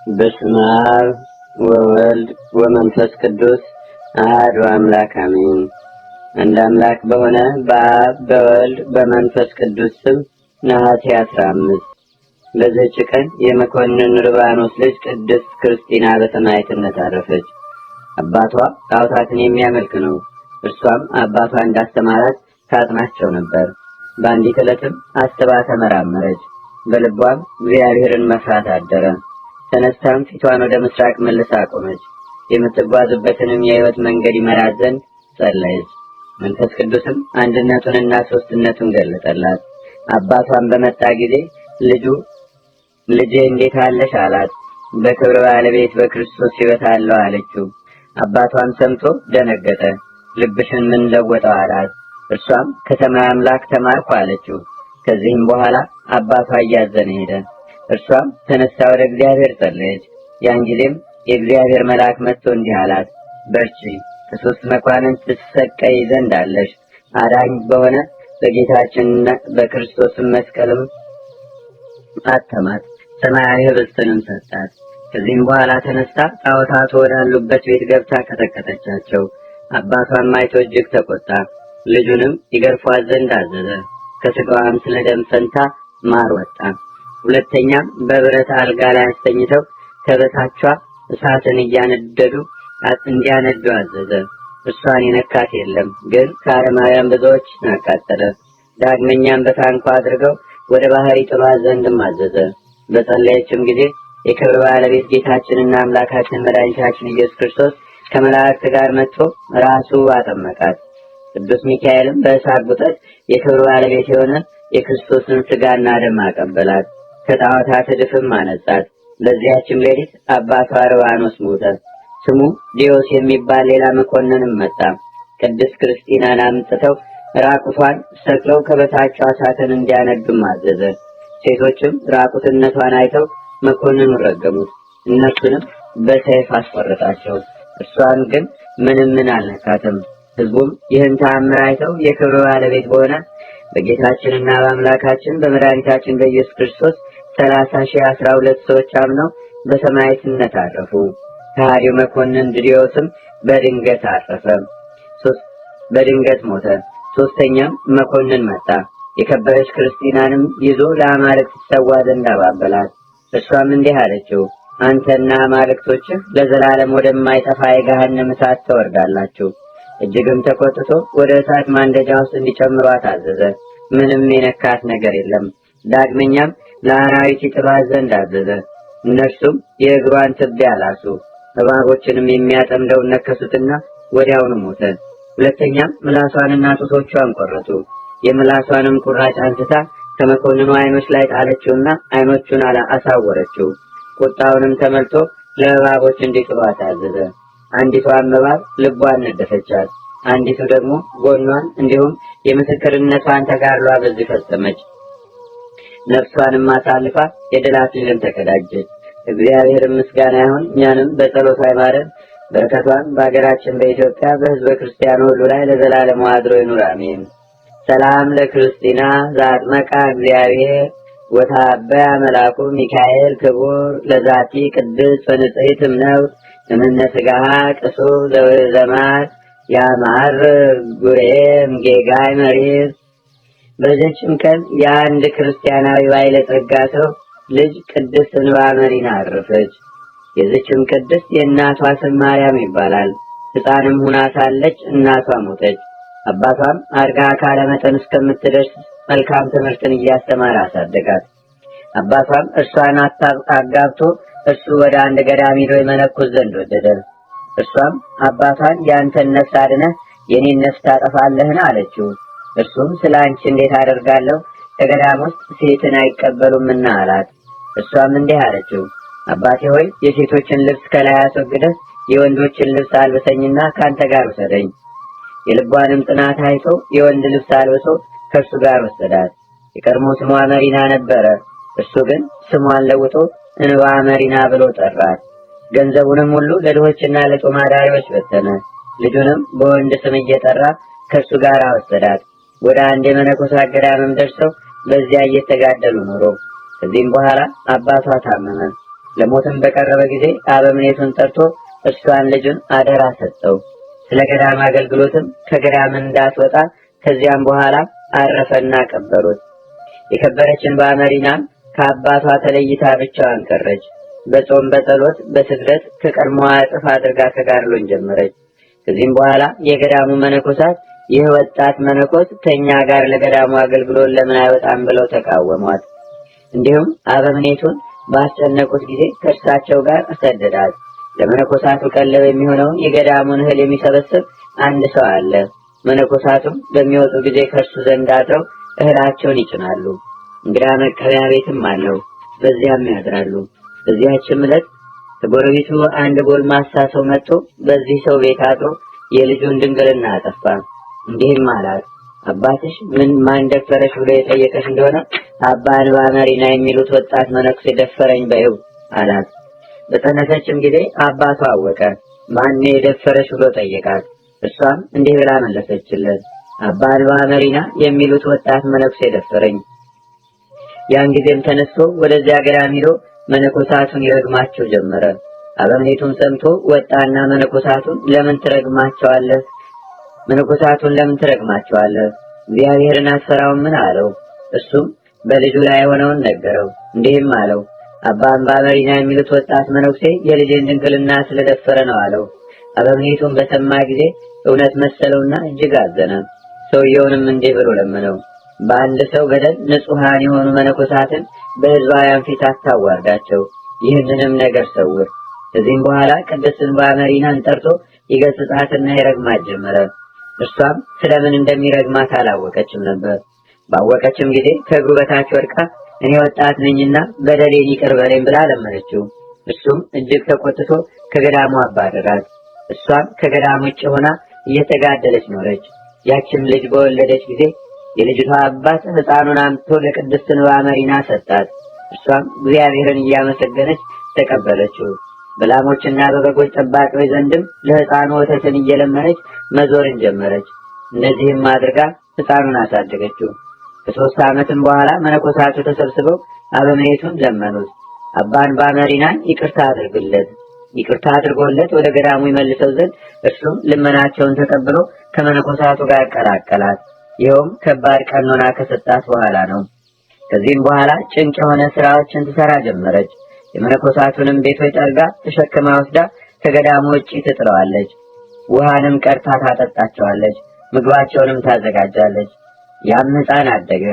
በስመ አብ ወወልድ ወመንፈስ ቅዱስ አሐዱ አምላክ አሜን። አንድ አምላክ በሆነ በአብ በወልድ በመንፈስ ቅዱስ ስም ነሐሴ 15 በዚህች ቀን የመኮንን ርባኖስ ልጅ ቅድስት ክርስቲና በሰማዕትነት አረፈች። አባቷ ጣዖታትን የሚያመልክ ነው። እርሷም አባቷ እንዳስተማራት ታጥናቸው ነበር። በአንዲት ዕለትም አስባ ተመራመረች። በልቧም እግዚአብሔርን መፍራት አደረ። ተነስታም ፊቷን ወደ ምስራቅ መልሳ ቆመች። የምትጓዝበትንም የሕይወት መንገድ ይመራት ዘንድ ጸለየች። መንፈስ ቅዱስም አንድነቱንና ሦስትነቱን ገለጠላት። አባቷን በመጣ ጊዜ ልጄ እንዴት አለሽ አላት። በክብር ባለቤት በክርስቶስ ሕይወት አለው አለችው። አባቷን ሰምቶ ደነገጠ። ልብሽን ምን ለወጠው አላት። እርሷም ከሰማይ አምላክ ተማርኩ አለችው። ከዚህም በኋላ አባቷ እያዘነ ሄደ። እርሷም ተነስታ ወደ እግዚአብሔር ጸለየች። ያን ጊዜም የእግዚአብሔር መልአክ መጥቶ እንዲህ አላት፣ በርቺ፣ ከሦስት መኳንንት ትሰቀይ ዘንድ አለሽ። አዳኝ በሆነ በጌታችንና በክርስቶስም መስቀልም አተማት፣ ሰማያዊ ኅብስትንም ሰጣት። ከዚህም በኋላ ተነስታ ጣዖታቱ ወዳሉበት ቤት ገብታ ቀጠቀጠቻቸው። አባቷን አይቶ እጅግ ተቆጣ። ልጁንም ይገርፏት ዘንድ አዘዘ። ከሥጋዋም ስለ ደም ፈንታ ማር ወጣ። ሁለተኛም በብረት አልጋ ላይ አስተኝተው ከበታቿ እሳትን እንዲያነዱ አዘዘ። እሷን የነካት የለም፣ ግን ከአረማውያን ብዙዎች አቃጠለ። ዳግመኛም በታንኳ አድርገው ወደ ባህር ይጥሏት ዘንድም አዘዘ። በጸለየችም ጊዜ የክብር ባለቤት ጌታችንና አምላካችን መድኃኒታችን ኢየሱስ ክርስቶስ ከመላእክት ጋር መጥቶ ራሱ አጠመቃት። ቅዱስ ሚካኤልም በእሳት ጉጠት የክብር ባለቤት የሆነ የክርስቶስን ሥጋና ደም አቀበላት። ከጣዖታት እድፍም አነጻት። በዚያችም ሌሊት አባቷ ርባኖስ ሞተ። ስሙ ዲዮስ የሚባል ሌላ መኮንንም መጣ። ቅድስት ክርስቲናን አምጥተው ራቁቷን ሰቅለው ከበታቿ እሳትን እንዲያነዱም አዘዘ። ሴቶችም ራቁትነቷን አይተው መኮንኑን ረገሙት። እነሱንም በሰይፍ አስቆረጣቸው። እርሷን ግን ምንም አልነካትም። ሕዝቡም ይህን ተአምር አይተው የክብር ባለቤት በሆነ በጌታችንና በአምላካችን በመድኃኒታችን በኢየሱስ ክርስቶስ 30,012 ሰዎች አምነው በሰማዕትነት አረፉ። ከሃዲው መኮንን ድዲዮስም በድንገት ሞተ። ሦስተኛም መኮንን መጣ። የከበረች ክርስቲናንም ይዞ ለአማልክት ትሰዋ ዘንድ አባበላት። እርሷም እንዲህ አለችው፣ አንተና አማልክቶችህ ለዘላለም ወደማይጠፋ የገሃነም እሳት ተወርዳላችሁ። እጅግም ተቆጥቶ ወደ እሳት ማንደጃ ውስጥ እንዲጨምሯት አዘዘ። ምንም የነካት ነገር የለም። ዳግመኛም ለአራዊት ይጥሏት ዘንድ አዘዘ። እነርሱም የእግሯን ትቢያ ላሱ። እባቦችንም የሚያጠምደውን ነከሱትና ወዲያውኑ ሞተ። ሁለተኛም ምላሷንና ጡቶቿን ቆረጡ። የምላሷንም ቁራጭ አንስታ ከመኮንኑ ዓይኖች ላይ ጣለችውና ዓይኖቹን አሳወረችው። ቁጣውንም ተመልቶ ለእባቦች እንዲጥሏት አዘዘ። አንዲቷን እባብ ልቧን ነደፈቻት፣ አንዲቱ ደግሞ ጎኗን፣ እንዲሁም የምስክርነቷን ተጋድሏ በዚህ ፈጸመች። ነፍሷንም አሳልፋ የድል አክሊልን ተቀዳጀች። እግዚአብሔር ምስጋና ይሁን፣ እኛንም በጸሎቷ ይማረን፣ በረከቷን በአገራችን በኢትዮጵያ በሕዝበ ክርስቲያኑ ሁሉ ላይ ለዘላለሙ አድሮ ይኑር አሜን። ሰላም ለክርስቲና ዘአጥመቃ እግዚአብሔር ወታበያ መልአኩ ሚካኤል ክቡር ለዛቲ ቅድስት ወንጽሕት እምነው እምነ ሥጋሃ ቅሱ ዘማት ያማር ጉሬም ጌጋይ መሪር። በዚህችም ቀን የአንድ ክርስቲያናዊ ባለጸጋ ሰው ልጅ ቅድስት እንባ መሪና አረፈች። የዚችም ቅድስት የእናቷ ስም ማርያም ይባላል። ሕፃንም ሁና ሳለች እናቷ ሞተች። አባቷም አድጋ አካለ መጠን እስከምትደርስ መልካም ትምህርትን እያስተማረ አሳደጋት። አባቷም እርሷን አጋብቶ እርሱ ወደ አንድ ገዳም ሄዶ ይመነኩስ ዘንድ ወደደ። እርሷም አባቷን የአንተን ነፍስ አድነህ የኔን ነፍስ ታጠፋለህን አለችው። እርሱም ስለ አንቺ እንዴት አደርጋለሁ? ከገዳም ውስጥ ሴትን አይቀበሉምና አላት። እርሷም እንዲህ አለችው፣ አባቴ ሆይ የሴቶችን ልብስ ከላይ አስወግደህ የወንዶችን ልብስ አልብሰኝና ካንተ ጋር ውሰደኝ። የልቧንም ጽናት አይቶ የወንድ ልብስ አልብሶ ከእርሱ ጋር ወሰዳት። የቀድሞ ስሟ መሪና ነበረ። እርሱ ግን ስሟን ለውጦ እንባ መሪና ብሎ ጠራት። ገንዘቡንም ሁሉ ለድሆችና ለጦም አዳሪዎች በተነ። ልጁንም በወንድ ስም እየጠራ ከእርሱ ጋር ወሰዳት። ወደ አንድ የመነኮሳት ገዳምም ደርሰው በዚያ እየተጋደሉ ኖሮ ከዚህም በኋላ አባቷ ታመመ። ለሞትም በቀረበ ጊዜ አበምኔቱን ጠርቶ እርሷን ልጁን አደራ ሰጠው። ስለ ገዳም አገልግሎትም ከገዳም እንዳትወጣ ከዚያም በኋላ አረፈና ቀበሩት። የከበረችን በአመሪናም ከአባቷ ተለይታ ብቻዋን ቀረች። በጾም በጸሎት በስግደት ከቀድሞዋ እጥፍ አድርጋ ተጋድሎን ጀመረች። ከዚህም በኋላ የገዳሙ መነኮሳት ይህ ወጣት መነኮስ ከኛ ጋር ለገዳሙ አገልግሎት ለምን አይወጣም ብለው ተቃወሟት። እንዲሁም አበምኔቱን ባስጨነቁት ጊዜ ከእርሳቸው ጋር ሰደዳት። ለመነኮሳቱ ቀለብ የሚሆነውን የገዳሙን እህል የሚሰበስብ አንድ ሰው አለ። መነኮሳቱም በሚወጡ ጊዜ ከእርሱ ዘንድ አድረው እህላቸውን ይጭናሉ። እንግዳ መቀበያ ቤትም አለው፣ በዚያም ያድራሉ። በዚያችም ዕለት ከጎረቤቱ አንድ ጎልማሳ ሰው መጥቶ በዚህ ሰው ቤት አድሮ የልጁን ድንግልና አጠፋ። እንዲህም አላት፣ አባትሽ ማን ደፈረሽ ብሎ የጠየቀሽ እንደሆነ አባ እንባ መሪና የሚሉት ወጣት መነኩሴ ደፈረኝ በይው አላት። በጸነሰችም ጊዜ አባቷ አወቀ። ማን የደፈረሽ ብሎ ጠየቃት። እሷም እንዲህ ብላ መለሰችለት፣ አባ እንባ መሪና የሚሉት ወጣት መነኩሴ ደፈረኝ። ያን ጊዜም ተነስቶ ወደዚያ ገዳም ሄዶ መነኮሳቱን ይረግማቸው ጀመረ። አበምኔቱም ሰምቶ ወጣና መነኮሳቱን ለምን ትረግማቸዋለህ? እግዚአብሔርን አትፈራውም? ምን አለው። እሱም በልጁ ላይ የሆነውን ነገረው። እንዲህም አለው፣ አባ እንባ መሪና የሚሉት ወጣት መነኩሴ የልጄን ድንግልና ስለደፈረ ነው አለው። አበምኔቱም በሰማ ጊዜ እውነት መሰለውና እጅግ አዘነ። ሰውየውንም እንዲህ ብሎ ለመነው፣ በአንድ ሰው በደል ንጹሐን የሆኑ መነኮሳትን በሕዝባውያን ፊት አታዋርዳቸው፣ ይህንንም ነገር ሰውር። ከዚህም በኋላ ቅድስት እንባ መሪናን ጠርቶ ይገስጻትና ይረግማት ጀመረ። እርሷም ስለምን እንደሚረግማት አላወቀችም ነበር። ባወቀችም ጊዜ ከእግሩ በታች ወድቃ እኔ ወጣት ነኝና በደሌን ይቅር በለኝ ብላ ለመነችው። እሱም እጅግ ተቆጥቶ ከገዳሙ አባረራት። እሷም ከገዳሙ ውጭ ሆና እየተጋደለች ኖረች። ያችም ልጅ በወለደች ጊዜ የልጅቷ አባት ሕፃኑን አምጥቶ ለቅድስት እንባ መሪና ሰጣት። እሷም እግዚአብሔርን እያመሰገነች ተቀበለችው። በላሞችና በበጎች ጠባቂዎች ዘንድም ለሕፃኑ ወተትን እየለመነች መዞርን ጀመረች። እነዚህም አድርጋ ሕፃኑን አሳደገችው። ከ3 ዓመትም በኋላ መነኮሳቱ ተሰብስበው አበምኔቱን ለመኑት፣ አባ እንባ መሪናን ይቅርታ አድርጎለት ወደ ገዳሙ ይመልሰው ዘንድ እርሱም ልመናቸውን ተቀብሎ ከመነኮሳቱ ጋር ቀላቀላት። ይኸውም ከባድ ቀኖና ከሰጣት በኋላ ነው። ከዚህም በኋላ ጭንቅ የሆነ ስራዎችን ትሰራ ጀመረች። የመነኮሳቱንም ቤቶች ጠርጋ ተሸክማ ወስዳ ከገዳሙ ውጭ ትጥለዋለች። ውሃንም ቀርታ ታጠጣቸዋለች። ምግባቸውንም ታዘጋጃለች። ያም ሕፃን አደገ።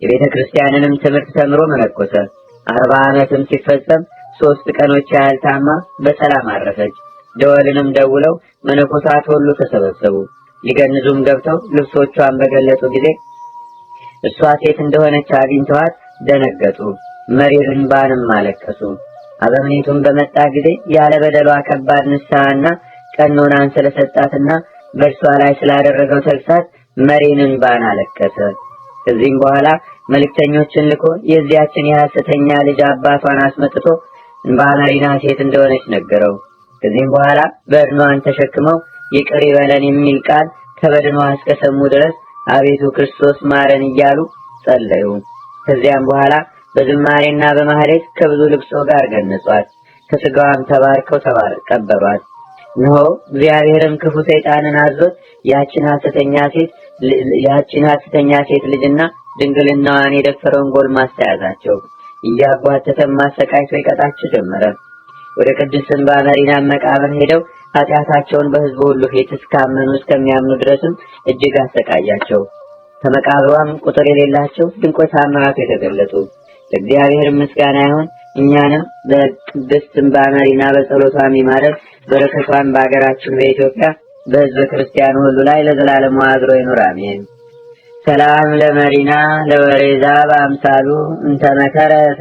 የቤተ ክርስቲያንንም ትምህርት ተምሮ መነኮሰ። 40 ዓመትም ሲፈጸም 3 ቀኖች ያህል ታማ በሰላም አረፈች። ደወልንም ደውለው መነኮሳት ሁሉ ተሰበሰቡ። ሊገንዙም ገብተው ልብሶቿን በገለጡ ጊዜ እሷ ሴት እንደሆነች አግኝተዋት ደነገጡ። መሪር እንባንም አለቀሱ። አበምኔቱም በመጣ ጊዜ ያለ በደሏ ከባድ ንስሐና ቀኖናን ስለሰጣትና በእርሷ ላይ ስላደረገው ተግሳጽ መሪር እንባን አለቀሰ። ከዚህም በኋላ መልእክተኞችን ልኮ የዚያችን የሐሰተኛ ልጅ አባቷን አስመጥቶ እንባ መሪና ሴት እንደሆነች ነገረው። ከዚህም በኋላ በድኗን ተሸክመው ይቅር ይበለን የሚል ቃል ከበድኗ እስከሰሙ ድረስ አቤቱ ክርስቶስ ማረን እያሉ ጸለዩ። ከዚያም በኋላ በዝማሬና በማህሌት ከብዙ ልቅሶ ጋር ገነጿት። ከስጋዋም ተባርከው ቀበሯት። እነሆ እግዚአብሔርም ክፉ ሰይጣንን አዞት ያችን ሐሰተኛ ሴት ልጅና ድንግልናዋን የደፈረውን ጎልማሳ ያዛቸው። እያጓተተም ማሰቃይቶ ይቀጣቸው ጀመረ። ወደ ቅድስት እንባ መሪና መቃብር ሄደው ኃጢአታቸውን በሕዝቡ ሁሉ ፊት እስከሚያምኑ ድረስም እጅግ አሰቃያቸው። ከመቃብሯም ቁጥር የሌላቸው ድንቆች ተአምራት የተገለጡ። ለእግዚአብሔር ምስጋና ይሁን። እኛንም በቅድስት እንባ መሪና በጸሎቷ ይማረን። በረከቷን በአገራችን በኢትዮጵያ በሕዝበ ክርስቲያኑ ሁሉ ላይ ለዘላለሙ አድሮ ይኑር፣ አሜን። ሰላም ለመሪና ለወሬዛ በአምሳሉ እንተመከረት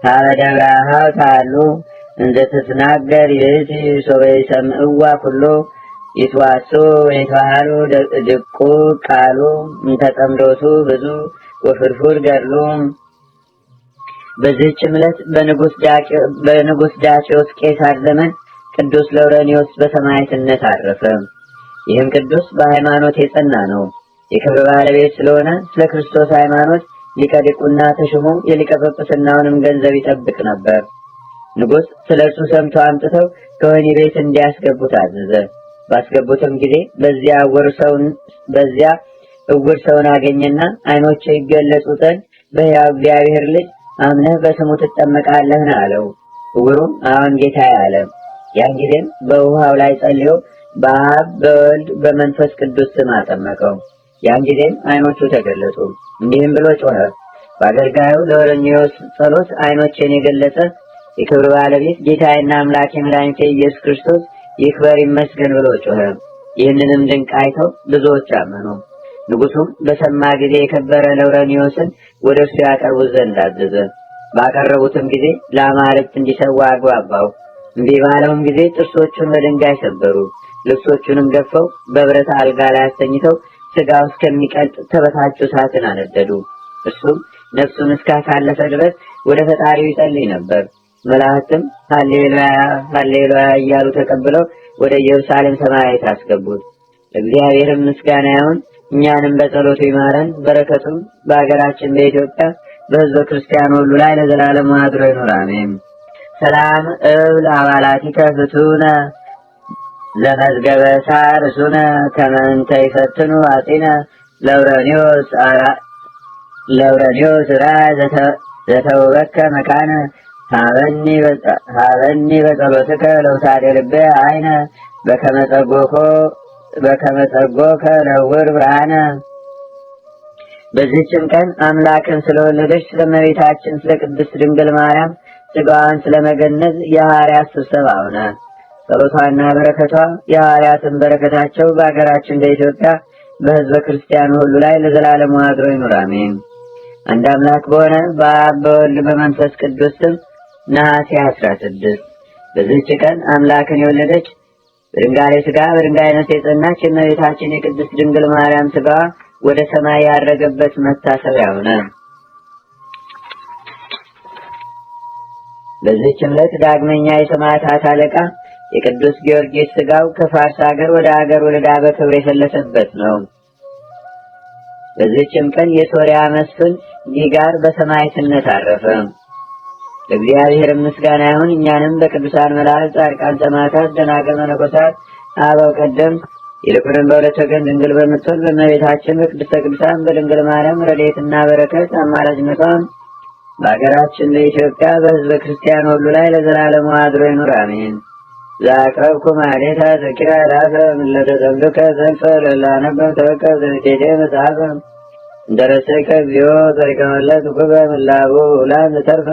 ሀበደብራሃው ታሉ እንዘ ትትናገር ይእቲ ሶበ ይሰምዕዋ ኩሎ ይትዋሱ ወይትዋሃሉ ድቁ ቃሉ እንተጠምዶቱ ብዙ ወፍርፉር ገድሉ። በዚህችም ዕለት በንጉሥ ዳኪዎስ ቄሳር ዘመን ቅዱስ ለውረኒዮስ በሰማዕትነት አረፈ። ይህም ቅዱስ በሃይማኖት የጸና ነው። የክብር ባለቤት ስለሆነ ስለ ክርስቶስ ሃይማኖት ሊቀ ዲቁና ተሾሞ የሊቀ ጵጵስናውንም ገንዘብ ይጠብቅ ነበር። ንጉሥ ስለ እርሱ ሰምቶ አምጥተው ከወህኒ ቤት እንዲያስገቡት አዘዘ። ባስገቡትም ጊዜ በዚያ እውር ሰውን አገኘና ዓይኖቼ ይገለጹ ዘንድ በሕያው እግዚአብሔር ልጅ አምነህ በስሙ ትጠመቃለህን አለው። እውሩም አዎን ጌታዬ አለ። ያን ጊዜም በውሃው ላይ ጸልዮ በአብ በወልድ በመንፈስ ቅዱስ ስም አጠመቀው። ያን ጊዜም ዓይኖቹ ተገለጹ። እንዲህም ብሎ ጮኸ። በአገልጋዩ ለወረኒዮስ ጸሎት ዓይኖቼን የገለጸ የክብር ባለቤት ጌታዬና አምላኬ መድኃኒቴ ኢየሱስ ክርስቶስ ይክበር ይመስገን ብሎ ጮኸ። ይህንንም ድንቅ አይተው ብዙዎች አመኑ። ንጉሡም በሰማ ጊዜ የከበረ ለውረኒዮስን ወደ እርሱ ያቀርቡት ዘንድ አዘዘ። ባቀረቡትም ጊዜ ለአማልክት እንዲሰዋ አግባባው። እምቢ ባለውም ጊዜ ጥርሶቹን በድንጋይ ሰበሩ። ልብሶቹንም ገፈው በብረት አልጋ ላይ አስተኝተው ሥጋው እስከሚቀልጥ ተበታቹ እሳትን አነደዱ። እርሱም ነፍሱን እስካሳለፈ ድረስ ወደ ፈጣሪው ይጸልይ ነበር። መላእክትም ሃሌሉያ ሃሌሉያ እያሉ ተቀብለው ወደ ኢየሩሳሌም ሰማያዊት አስገቡት። እግዚአብሔርም ምስጋና ይሁን፣ እኛንም በጸሎቱ ይማረን፣ በረከቱም በአገራችን በኢትዮጵያ በሕዝበ ክርስቲያን ሁሉ ላይ ለዘላለሙ አድሮ ይኑር አሜን። ሰላም እብል አባላቲከ ፍቱነ ለመዝገበ ሳርሱነ ከመ እንተ ይፈትኑ አጢነ ለውረኒዮስ ራእየ ዘተውበከ መካነ ሀበኒ በጸሎትከ ለውሳዴ ልቤ አይነ በከመ ጸጎከ ለውር ብርሃነ። በዚህችም ቀን አምላክን ስለወለደች ስለእመቤታችን ስለ ቅድስት ድንግል ማርያም ሥጋዋን ስለመገነዝ የሐዋርያት ስብሰባ ሆነ። ጸሎቷና በረከቷ የሐዋርያትን በረከታቸው በአገራችን በኢትዮጵያ በሕዝበ ክርስቲያኑ ሁሉ ላይ ለዘላለሙ አድሮ ይኑር አሜን። አንድ አምላክ በሆነ በአብ በወልድ በመንፈስ ቅዱስ ስም ነሐሴ 16 በዚህች ቀን አምላክን የወለደች በድንጋሌ ሥጋ በድንጋሌ ነፍስ የጸናች የእመቤታችን የቅድስት ድንግል ማርያም ሥጋዋ ወደ ሰማይ ያረገበት መታሰቢያ ሆነ። በዚህችም ዕለት ዳግመኛ የሰማዕታት አለቃ የቅዱስ ጊዮርጊስ ሥጋው ከፋርስ ሀገር ወደ ሀገር ወልዳ በክብር የፈለሰበት ነው። በዚህችም ቀን የሶርያ መስፍን ጊጋር በሰማዕትነት አረፈ። ለእግዚአብሔር ምስጋና ይሁን፣ እኛንም በቅዱሳን መላእክት፣ ጻድቃን፣ ሰማዕታት፣ ደናግል፣ መነኮሳት፣ አበው ቀደምት ይልቁንም በሁለት ወገን ድንግል በምትሆን በእመቤታችን በቅድስተ ቅዱሳን በድንግል ማርያም ረድኤትና በረከት አማላጅነቷም በአገራችን በኢትዮጵያ በሕዝበ ክርስቲያን ሁሉ ላይ ለዘላለሙ አድሮ ይኑር አሜን። ዛቅረብኩ ማሌታ ዘኪራ ራፈ ምለተጸምዱከ ዘልፈ ለላነበብ ተወከብ ዘንቴቴ መጽሐፈ እንደረሰይከ እግዚኦ ዘሪከመለት ኩበ ምላቡ ውላን ዘተርፈ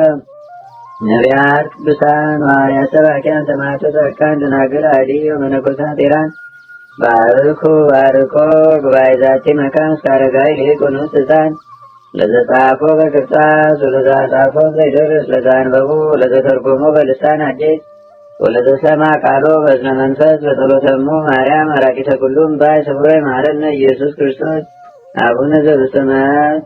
ነቢያት፣ ቅዱሳን፣ ሐዋርያት፣ ሰባክያን፣ ሰማዕታት፣ ጻድቃን፣ ደናግል፣ አዲ ወመነኮሳት ኢራን ባርኩ ባርኮ ጉባኤ ዛቲ መካን እስከ አረጋዊ ሊቅ ወንዑስ ሕፃን ለዘጻፎ በክርታስ ወለዘጻፎ ዘይደርስ ለዘአንበቡ ለዘተርጎሞ በልሳን አዲስ ወለዘሰማ ቃሎ በእዝነ መንፈስ በጸሎተሙ ማርያም አራቂተ ኩሉም ባይ ስፍሮ ይማረነ ኢየሱስ ክርስቶስ። አቡነ ዘበሰማያት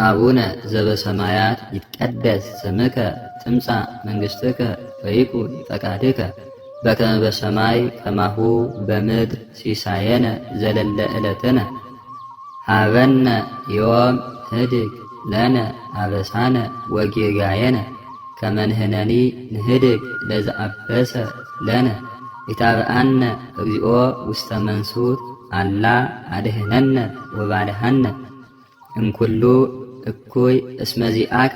አቡነ ዘበሰማያት ይትቀደስ ስምከ ትምጻእ መንግሥትከ ወይኩን ፈቃድከ በከመ በሰማይ ከማሁ በምድር ሲሳየነ ዘለለ ዕለትነ ሀበነ ዮም ህድግ ለነ አበሳነ ወጌጋየነ ከመ ንሕነኒ ንህድግ ለዘአበሰ ለነ ኢታብአነ እግዚኦ ውስተ መንሱት አላ አድኅነነ ወባልሐነ እምኩሉ እኩይ እስመ ዚአከ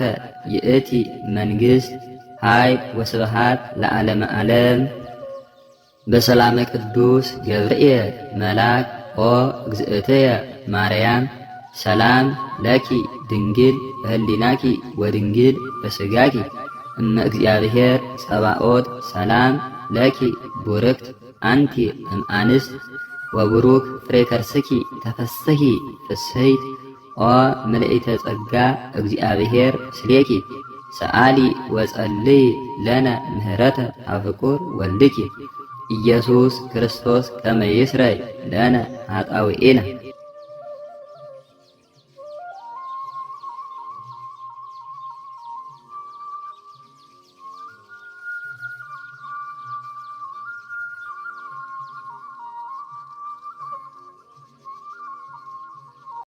ይእቲ መንግሥት ኃይል ወስብሐት ለዓለመ ዓለም። በሰላመ ቅዱስ ገብርኤል መልአክ ኦ እግዝእትየ ማርያም ሰላም ለኪ ድንግል በህሊናኪ ወድንግል በሥጋኪ እመ እግዚአብሔር ጸባኦት ሰላም ለኪ ቡርክት አንቲ እምአንስት ወቡሩክ ፍሬ ከርስኪ ተፈስሒ ፍስሕት ኦ ምልዕተ ጸጋ እግዚአብሔር ስሌኪ ሰአሊ ወጸልይ ለነ ምህረተ አፍቁር ወልድኪ ኢየሱስ ክርስቶስ ከመ ይስረይ ለነ ኃጣውኢነ